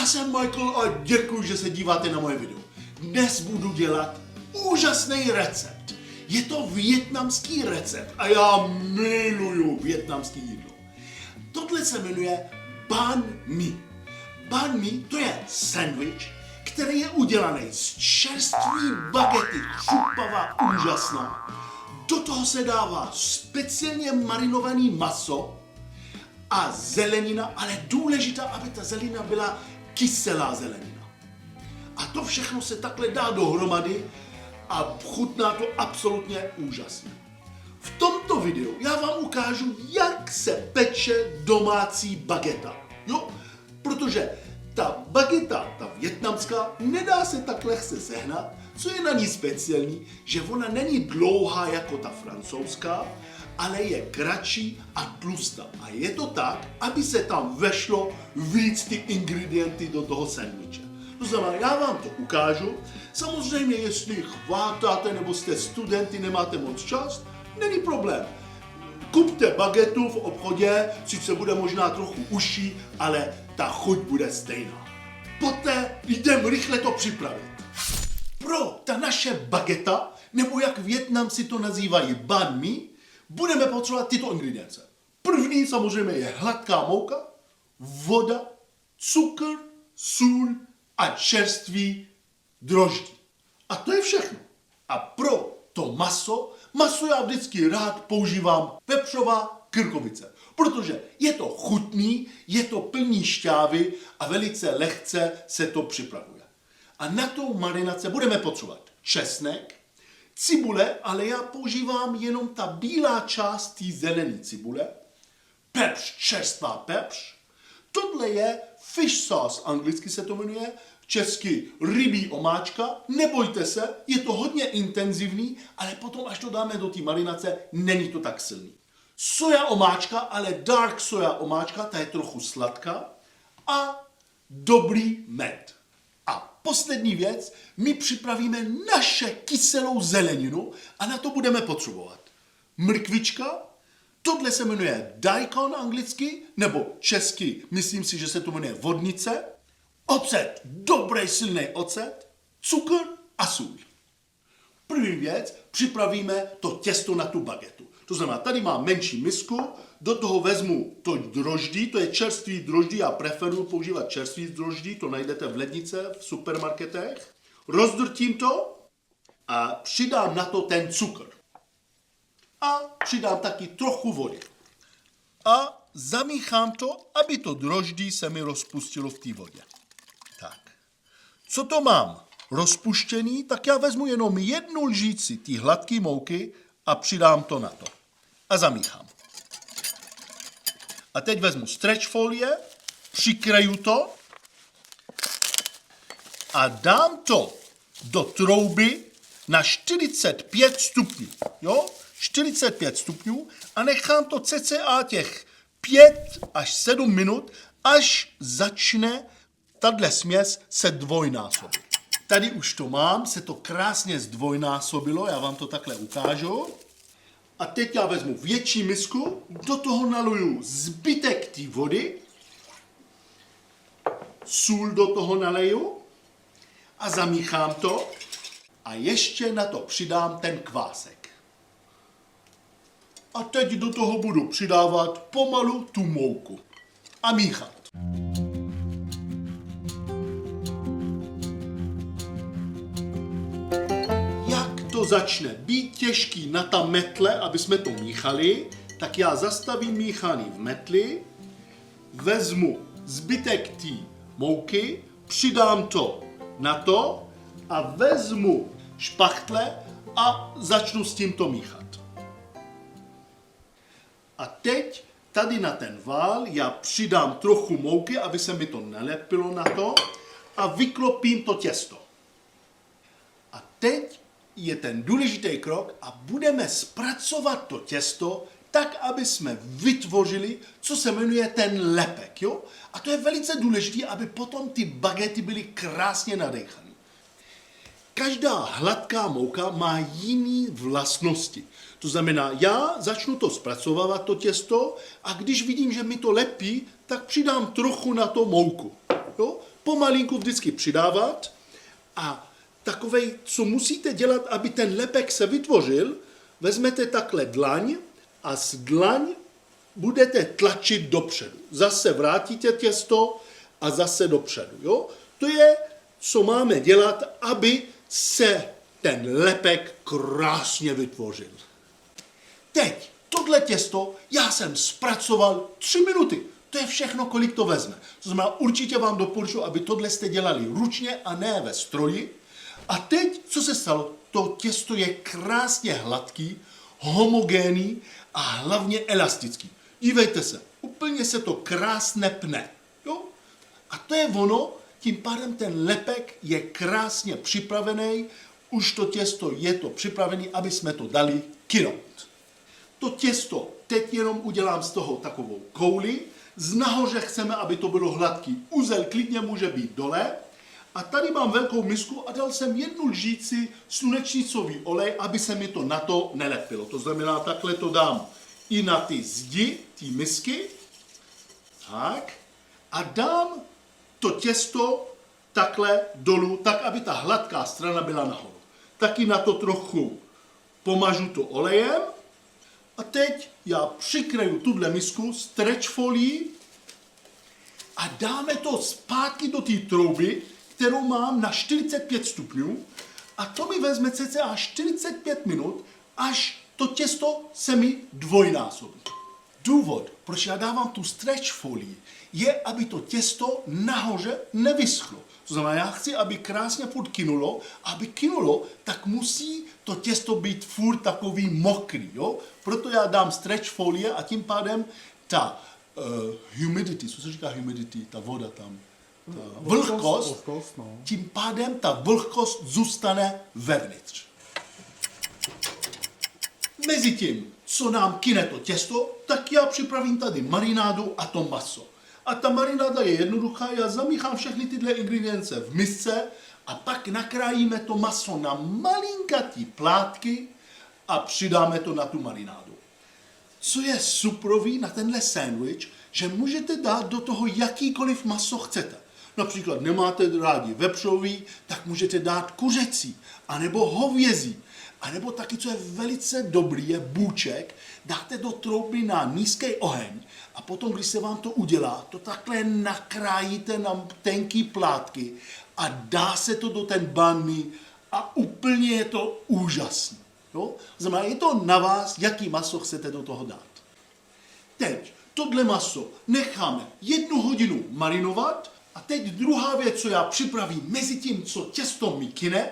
Já jsem Michael a děkuji, že se díváte na moje video. Dnes budu dělat úžasný recept. Je to vietnamský recept a já miluju vietnamský jídlo. Tohle se jmenuje banh mi. Banh mi to je sandwich, který je udělaný z čerství bagety, chupavá, úžasná. Do toho se dává speciálně marinovaný maso a zelenina, ale důležitá, aby ta zelenina byla kyselá zelenina. A to všechno se takhle dá dohromady a chutná to absolutně úžasně. V tomto videu já vám ukážu, jak se peče domácí bageta. Jo? Protože ta bageta, ta vietnamská, nedá se tak lehce sehnat. Co je na ní speciální, že ona není dlouhá jako ta francouzská, ale je kratší a tlustá. A je to tak, aby se tam vešlo víc ty ingredienty do toho sandwiche. To znamená, já vám to ukážu. Samozřejmě, jestli chvátáte nebo jste studenty, nemáte moc čas, není problém. Kupte bagetu v obchodě, sice bude možná trochu užší, ale ta chuť bude stejná. Poté jdem rychle to připravit. Pro ta naše bageta, nebo jak Vietnamci to nazývají banh mi, budeme potřebovat tyto ingredience. První samozřejmě je hladká mouka, voda, cukr, sůl a čerstvý droždí. A to je všechno. A pro to maso já vždycky rád používám vepřová krkovice, protože je to chutný, je to plný šťávy a velice lehce se to připravuje. A na tou marinaci budeme potřebovat česnek, cibule, ale já používám jenom ta bílá část té zelené cibule, pepř, čerstvá pepř. Tohle je fish sauce, anglicky se to jmenuje, česky rybí omáčka. Nebojte se, je to hodně intenzivní, ale potom, až to dáme do té marinace, není to tak silný. Soja omáčka, ale dark soja omáčka, ta je trochu sladká. A dobrý med. A poslední věc, my připravíme naše kyselou zeleninu a na to budeme potřebovat mrkvička, tohle se jmenuje daikon anglicky, nebo česky, myslím si, že se to jmenuje vodnice, ocet, dobrý silný ocet, cukr a sůl. První věc, připravíme to těsto na tu bagetu. To znamená, tady mám menší misku, do toho vezmu to droždí, to je čerstvý droždí, já preferuji používat čerstvý droždí, to najdete v lednice, v supermarketech. Rozdrtím to a přidám na to ten cukr. A přidám taky trochu vody. A zamíchám to, aby to droždí se mi rozpustilo v té vodě. Tak. Co to mám rozpuštěný, tak já vezmu jenom jednu lžíci té hladké mouky a přidám to na to. A zamíchám. A teď vezmu stretch folie, přikryju to a dám to do trouby na 45 stupňů. Jo? 45 stupňů a nechám to cca těch 5 až 7 minut, až začne tato směs se dvojnásobit. Tady už to mám, se to krásně zdvojnásobilo, já vám to takhle ukážu. A teď já vezmu větší misku, do toho naluju zbytek té vody, sůl do toho naleju a zamíchám to a ještě na to přidám ten kvásek. A teď do toho budu přidávat pomalu tu mouku a míchat. To začne být těžký na ta metle, aby jsme to míchali, tak já zastavím míchání v metli, vezmu zbytek té mouky, přidám to na to a vezmu špachtle a začnu s tímto míchat. A teď tady na ten vál já přidám trochu mouky, aby se mi to nelepilo na to a vyklopím to těsto. A teď je ten důležitý krok a budeme zpracovat to těsto tak, aby jsme vytvořili, co se jmenuje ten lepek. Jo? A to je velice důležité, aby potom ty bagety byly krásně nadechané. Každá hladká mouka má jiné vlastnosti. To znamená, já začnu to zpracovávat, to těsto, a když vidím, že mi to lepí, tak přidám trochu na to mouku. Jo? pomalinku vždycky přidávat a takovej, co musíte dělat, aby ten lepek se vytvořil, vezmete takhle dlaň a z dlaň budete tlačit dopředu. Zase vrátíte těsto a zase dopředu. Jo? To je, co máme dělat, aby se ten lepek krásně vytvořil. Teď tohle těsto já jsem zpracoval 3 minuty. To je všechno, kolik to vezme. To znamená, určitě vám doporučuji, aby tohle jste dělali ručně a ne ve stroji. A teď, co se stalo? To těsto je krásně hladký, homogénní a hlavně elastický. Dívejte se, úplně se to krásně pne. Jo? A to je ono, tím pádem ten lepek je krásně připravený, už to těsto je to připravené, aby jsme to dali kynout. To těsto teď jenom udělám z toho takovou kouli, z nahoře chceme, aby to bylo hladký. Uzel klidně může být dole. A tady mám velkou misku a dal jsem 1 lžíci slunečnicový olej, aby se mi to na to nelepilo. To znamená, takhle to dám i na ty zdi, ty misky. Tak. A dám to těsto takhle dolů, tak, aby ta hladká strana byla nahoru. Taky na to trochu pomažu to olejem. A teď já přikryju tuhle misku stretch folií a dáme to zpátky do té trouby, kterou mám na 45 stupňů a to mi vezme cca 45 minut, až to těsto se mi dvojnásobí. Důvod, proč já dávám tu stretch folii, je, aby to těsto nahoře nevyschlo. To znamená, já chci, aby krásně furt kynulo. Aby kynulo, tak musí to těsto být furt takový mokrý. Jo? Proto já dám stretch folie a tím pádem ta humidity, co se říká humidity, ta voda tam, ta vlhkost, no. Tím pádem ta vlhkost zůstane vevnitř. Mezitím, co nám kyne to těsto, tak já připravím tady marinádu a to maso. A ta marináda je jednoduchá, já zamíchám všechny tyhle ingredience v misce a pak nakrájíme to maso na malinkatý plátky a přidáme to na tu marinádu. Co je suprový na tenhle sandwich, že můžete dát do toho jakýkoliv maso chcete. Například nemáte rádi vepřový, tak můžete dát kuřecí, anebo hovězí. A nebo taky, co je velice dobrý, je bůček, dáte do trouby na nízký oheň a potom, když se vám to udělá, to takhle nakrájíte na tenký plátky a dá se to do ten banh mi a úplně je to úžasné. Znamená, je to na vás, jaký maso chcete do toho dát. Teď tohle maso necháme 1 hodinu marinovat a teď druhá věc, co já připravím mezi tím, co těsto mi kyne,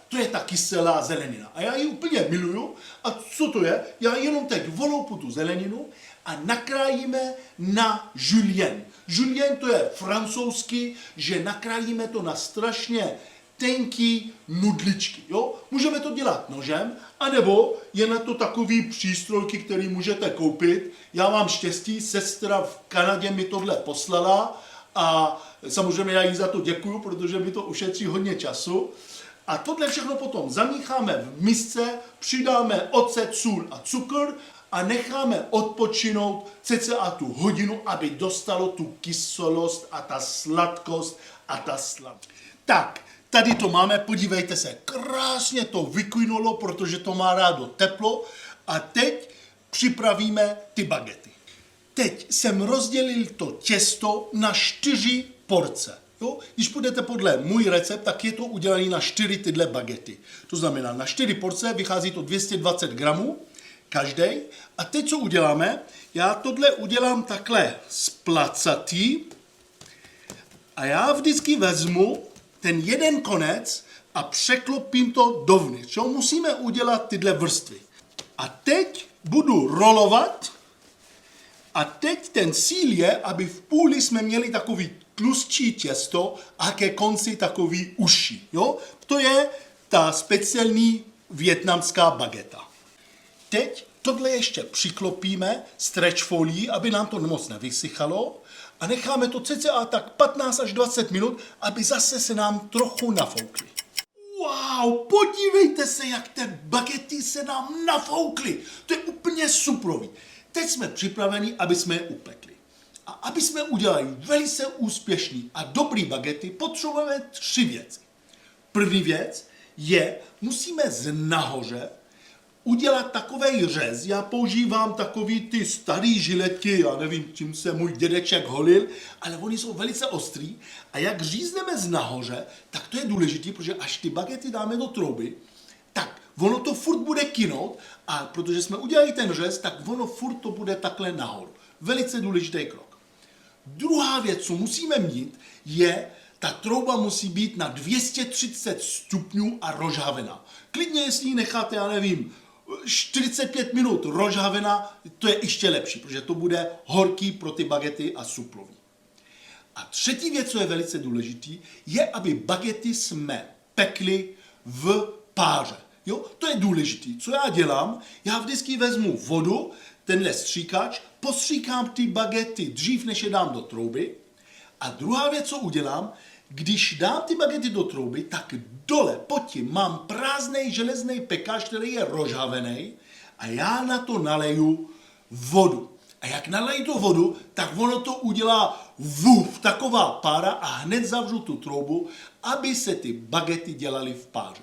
to je ta kyselá zelenina. A já ji úplně miluju. A co to je? Já jenom teď voloupu tu zeleninu a nakrájíme na julienne. Julienne to je francouzsky, že nakrájíme to na strašně tenký nudličky. Jo? Můžeme to dělat nožem, anebo je na to takový přístrojky, který můžete koupit. Já mám štěstí, sestra v Kanadě mi tohle poslala a samozřejmě já jí za to děkuju, protože mi to ušetří hodně času. A tohle všechno potom zamícháme v misce, přidáme ocet, sůl a cukr a necháme odpočinout cca tu hodinu, aby dostalo tu kyselost a ta sladkost a ta sladost. Tak, tady to máme, podívejte se, krásně to vykynulo, protože to má rádo teplo a teď připravíme ty bagety. Teď jsem rozdělil to těsto na 4 porce. Jo? Když půjdete podle můj recept, tak je to udělané na 4 tyhle bagety. To znamená, na 4 porce vychází to 220 gramů každý. A teď co uděláme? Já tohle udělám takhle splacatý a já vždycky vezmu ten jeden konec a překlopím to dovnitř. Jo? Musíme udělat tyhle vrstvy. A teď budu rolovat a teď ten cíl je, aby v půli jsme měli takový tlustší těsto a ke konci takový uši. Jo? To je ta speciální vietnamská bageta. Teď tohle ještě přiklopíme stretch folií, aby nám to moc nevysychalo a necháme to cca tak 15 až 20 minut, aby zase se nám trochu nafoukly. Wow, podívejte se, jak ty bagety se nám nafoukly. To je úplně suprový. Teď jsme připraveni, aby jsme je upekli. A aby jsme udělali velice úspěšný a dobrý bagety, potřebujeme 3 věci. První věc je, musíme z nahoře udělat takovej řez. Já používám takový ty starý žiletky, já nevím, čím se můj dědeček holil, ale oni jsou velice ostrý a jak řízneme z nahoře, tak to je důležité, protože až ty bagety dáme do trouby, tak ono to furt bude kynout a protože jsme udělali ten řez, tak ono furt to bude takhle nahoru. Velice důležitý krok. Druhá věc, co musíme mít, je, ta trouba musí být na 230 stupňů a rozhavená. Klidně, jestli ji necháte, já nevím, 45 minut rozhavená, to je ještě lepší, protože to bude horký pro ty bagety a suplový. A třetí věc, co je velice důležitý, je, aby bagety jsme pekli v páře. Jo, to je důležitý. Co já dělám? Já vždycky vezmu vodu, tenhle stříkač, postříkám ty bagety dřív, než je dám do trouby. A druhá věc, co udělám, když dám ty bagety do trouby, tak dole pod tím mám prázdnej železný pekač, který je rozhavený a já na to naleju vodu. A jak naleju tu vodu, tak ono to udělá vův, taková pára a hned zavřu tu troubu, aby se ty bagety dělaly v páře.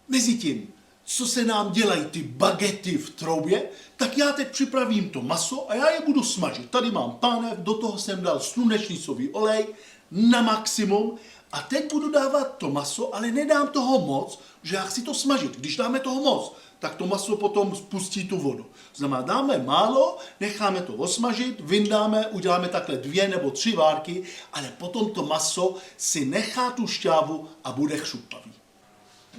Mezitím, co se nám dělají ty bagety v troubě, tak já teď připravím to maso a já je budu smažit. Tady mám pánev, do toho jsem dal slunečnicový olej na maximum a teď budu dávat to maso, ale nedám toho moc, že já chci to smažit. Když dáme toho moc, tak to maso potom spustí tu vodu. Znamená, dáme málo, necháme to osmažit, vyndáme, uděláme takhle 2 nebo 3 várky, ale potom to maso si nechá tu šťávu a bude chřupavý.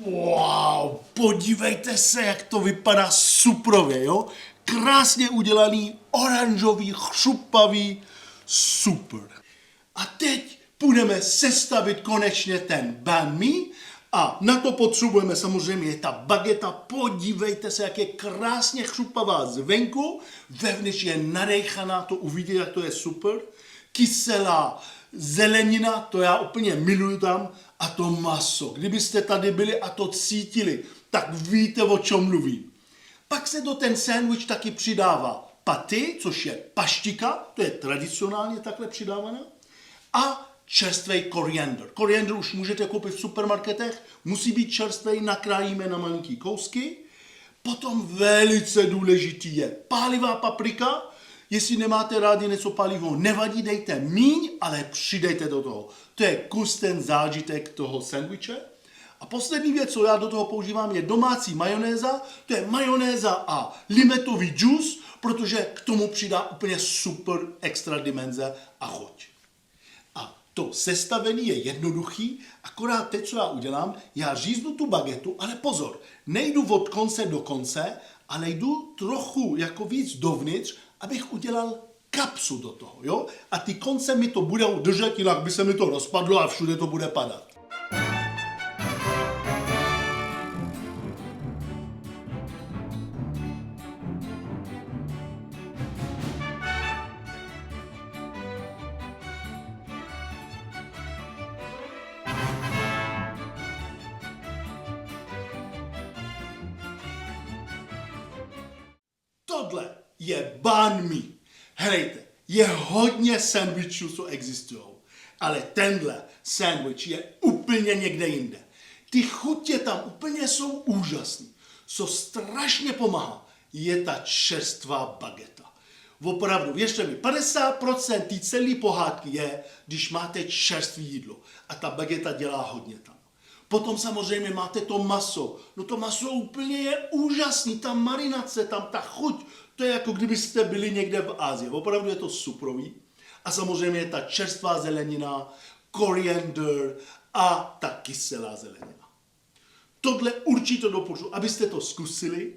Wow, podívejte se, jak to vypadá suprově, jo? Krásně udělaný, oranžový, chřupavý, super. A teď půjdeme sestavit konečně ten banh mi a na to potřebujeme samozřejmě ta bageta, podívejte se, jak je krásně chřupavá zvenku, vevnitř je nadejchaná, to uvidíte, jak to je super, kyselá zelenina, to já úplně miluju tam, a to maso. Kdybyste tady byli a to cítili, tak víte, o čem mluvím. Pak se do ten sandwich taky přidává paty, což je paštika, to je tradicionálně takhle přidávaná, a čerstvý koriander. Koriander už můžete koupit v supermarketech, musí být čerstvý, nakrájíme na malinký kousky. Potom velice důležitý je pálivá paprika. Jestli nemáte rádi něco pálivého, nevadí, dejte míň, ale přidejte do toho. To je kus ten zážitek toho sandwiche. A poslední věc, co já do toho používám, je domácí majonéza. To je majonéza a limetový džus, protože k tomu přidá úplně super extra dimenze a chuť. A to sestavení je jednoduchý, akorát teď, co já udělám, já říznu tu bagetu, ale pozor, nejdu od konce do konce, ale jdu trochu jako víc dovnitř, abych udělal kapsu do toho, jo? A ty konce mi to budou držet, jinak by se mi to rozpadlo a všude to bude padat. Tohle je banh mi. Helejte, je hodně sandwichů, co existují, ale tenhle sandwich je úplně někde jinde. Ty chutě tam úplně jsou úžasný. Co strašně pomáhá, je ta čerstvá bageta. Opravdu, věřte mi, 50% té celé pohádky je, když máte čerstvé jídlo. A ta bageta dělá hodně tam. Potom samozřejmě máte to maso. No to maso úplně je úžasný, ta marinace, tam ta chuť, to je jako kdybyste byli někde v Asii. Opravdu je to suprový. A samozřejmě je ta čerstvá zelenina, koriander a ta kyselá zelenina. Tohle určitě doporučuji, abyste to zkusili.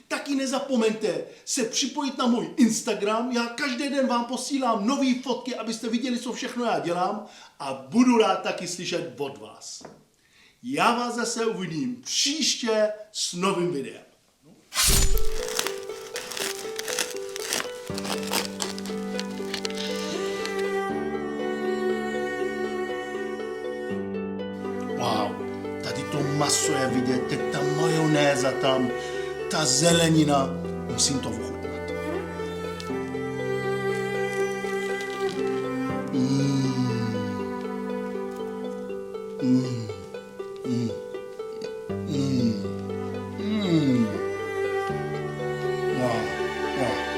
Taky nezapomeňte se připojit na můj Instagram. Já každý den vám posílám nové fotky, abyste viděli, co všechno já dělám a budu rád taky slyšet od vás. Já vás zase uvidím příště s novým videem. Wow, tady to maso je vidět, teď ta majonéza tam, ta zelenina, musím to ochutnat. Wow, wow.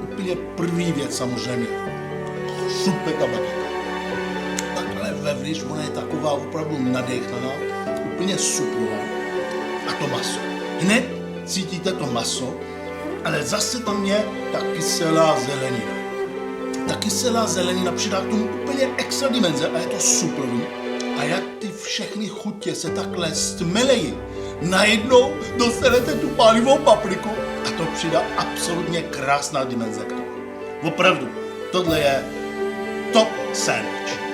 Úplně první věc samozřejmě. Šupeka batika. Takhle vevnitř, ona je taková opravdu nadechnaná, úplně suprová. A to maso. Hned cítíte to maso, ale zase tam je ta kyselá zelenina. Ta kyselá zelenina přidá k tomu úplně extra dimenze a je to suprový. A jak ty všechny chutě se takhle stmelejí, najednou dostanete tu pálivou papriku a to přidá absolutně krásná dimenze k tomu. Opravdu, tohle je top sandwich.